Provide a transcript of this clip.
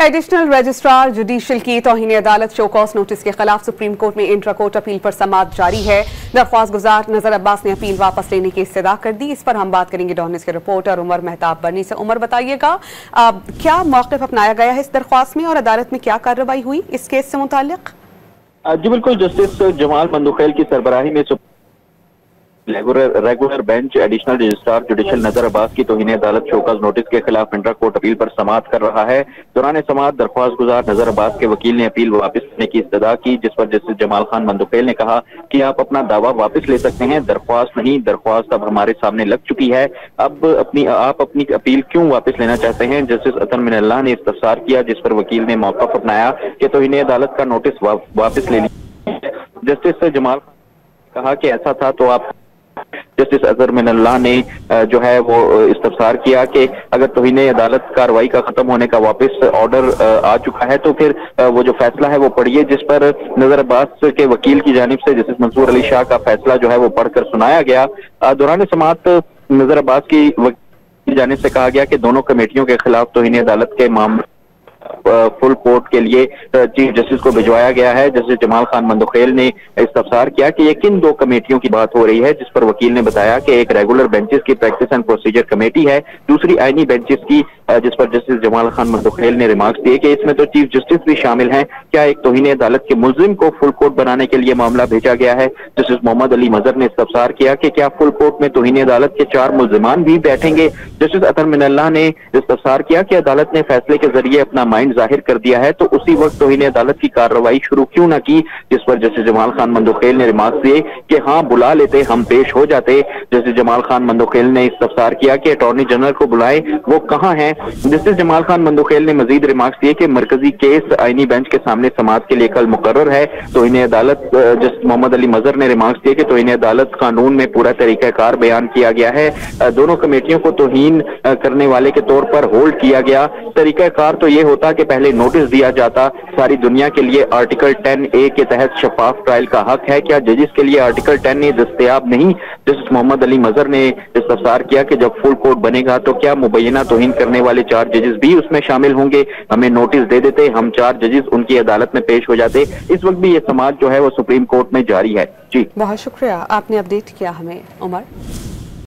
Additional registrar judicial की तौहीन अदालत show cause notice के खिलाफ सुप्रीम कोर्ट में इंट्रा कोर्ट अपील पर समाअत जारी है। दरख्वास्त गुजार नजर अब्बास ने अपील वापस लेने की इस्तदा कर दी। इस पर हम बात करेंगे डॉनिस के रिपोर्टर उमर मेहताब बनी से। उमर, बताइएगा क्या मौक़िफ़ अपनाया गया है इस दरख्वास्त में और अदालत में क्या कार्रवाई हुई इस केस से मुताल्लिक? जी बिल्कुल, जस्टिस जमाल मंदुखेल की सरबराही में regular bench additional registrar judicial नजर अब्बास की तौहीन अदालत शोकॉज नोटिस के खिलाफ इंट्रा कोर्ट अपील पर समाअत कर रहा है। दौरान समाअत दरख्वास्त गुजार नजर अब्बास के वकील ने अपील वापस लेने की इस्तदा की, जिस पर जस्टिस जमाल खान मंदुखेल ने कहा कि आप अपना दावा वापस ले सकते हैं, दरख्वास्त नहीं, दरख्वास्त अब हमारे सामने लग चुकी है, अब आप अपनी अपील क्यों वापस लेना चाहते हैं। जस्टिस अतर मिनल्लाह ने इस्तफसार किया, जिस पर वकील ने मौक़िफ़ अपनाया कि तौहीन अदालत का नोटिस वापस ले लिया। जस्टिस जमाल खान कहा कि ऐसा था तो आप जस्टिस अतर मिनल्लाह ने जो है वो इस्तफसार किया कि अगर तौहीन अदालत कार्रवाई का खत्म होने का वापस ऑर्डर आ चुका है तो फिर वो जो फैसला है वो पढ़िए, जिस पर नजर अब्बास के वकील की जानिब से जस्टिस मंसूर अली शाह का फैसला जो है वो पढ़कर सुनाया गया। दौरान समाअत नजर अब्बास की वकील की जानिब से कहा गया कि दोनों कमेटियों के खिलाफ तौहीन अदालत के मामले फुल कोर्ट के लिए चीफ जस्टिस को भिजवाया गया है। जस्टिस जमाल खान मंदुखेल ने इस्तफसार किया कि ये किन दो कमेटियों की बात हो रही है, जिस पर वकील ने बताया कि एक रेगुलर बेंचेस की प्रैक्टिस एंड प्रोसीजर कमेटी है, दूसरी आईनी बेंचेस की, जिस पर जस्टिस जमाल खान मंदुखेल ने रिमार्क्स दिए कि इसमें तो चीफ जस्टिस भी शामिल हैं, क्या एक तौहीन अदालत के मुल्जिम को फुल कोर्ट बनाने के लिए मामला भेजा गया है। जस्टिस मोहम्मद अली मजहर ने इस्तफसार किया कि क्या फुल कोर्ट में तौहीन अदालत के 4 मुल्जिमान भी बैठेंगे। जस्टिस अतर मिनल्लाह ने इस्तफसार किया कि अदालत ने फैसले के जरिए अपना माइंड जाहिर कर दिया है तो उसी वक्त तौहीन अदालत की कार्रवाई शुरू क्यों न की, जिस पर जस्टिस जमाल खान मंदुखेल ने रिमार्क्स दिए कि हाँ बुला लेते, हम पेश हो जाते। जस्टिस जमाल खान मंदुखेल ने इस्तफसार किया कि अटॉर्नी जनरल को बुलाए, वो कहाँ हैं। जस्टिस जमाल खान मंदुखेल ने मजीद रिमार्क्स दिए कि मरकजी केस आईनी बेंच के सामने समाअत के लिए कल मुकर्रर है। तौहीन अदालत जस्टिस मोहम्मद अली मजहर ने रिमार्क्स दिए कि तौहीन अदालत कानून में पूरा तरीकाकार बयान किया गया है, दोनों कमेटियों को तौहीन करने वाले के तौर पर होल्ड किया गया। तरीकाकार तो ये होता कि पहले नोटिस दिया जाता। सारी दुनिया के लिए आर्टिकल 10A के तहत शफाफ ट्रायल का हक है, क्या जजेस के लिए आर्टिकल 10A दस्तयाब नहीं। जस्टिस मोहम्मद अली मजहर ने इस्तफसार किया कि जब फुल कोर्ट बनेगा तो क्या मुबैना तौहीन करने वाले 4 जजेस भी उसमें शामिल होंगे, हमें नोटिस दे देते, हम 4 जजेस उनकी अदालत में पेश हो जाते। इस वक्त भी ये समाअत जो है वो सुप्रीम कोर्ट में जारी है। जी बहुत शुक्रिया, आपने अपडेट किया हमें उमर।